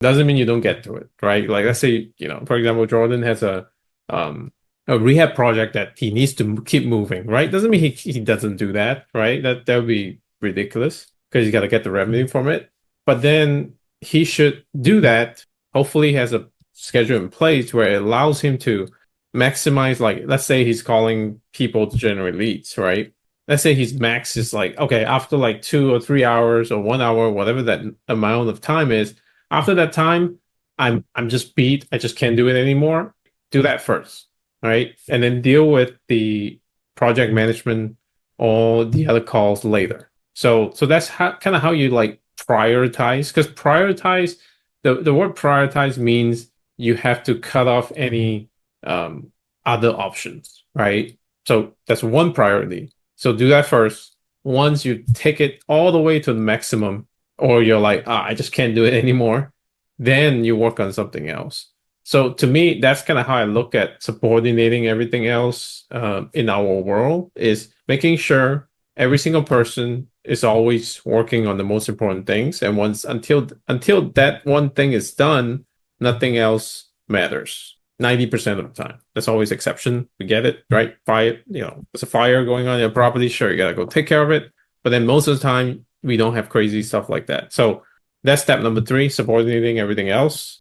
Doesn't mean you don't get to it, right? Like let's say, for example, Jordan has a rehab project that he needs to keep moving, right? Doesn't mean he doesn't do that, right? That would be ridiculous because you got to get the revenue from it. But then he should do that. Hopefully, he has a schedule in place where it allows him to maximize, like, let's say he's calling people to generate leads, right? Let's say his max is like, okay, after like 2 or 3 hours or 1 hour, whatever that amount of time is, after that time, I'm just beat. I just can't do it anymore. Do that first, right? And then deal with the project management or the other calls later. So that's kind of how you like prioritize. Because prioritize, the word prioritize means you have to cut off any other options, right? So that's one priority. So do that first. Once you take it all the way to the maximum, or you're like, I just can't do it anymore, then you work on something else. So to me, that's kind of how I look at subordinating everything else in our world is making sure every single person is always working on the most important things. And once until that one thing is done, nothing else matters. 90% of the time. There's always exception. We get it, right? Fire, there's a fire going on in your property. Sure, you gotta go take care of it. But then most of the time, we don't have crazy stuff like that. So that's step number three, subordinating everything else.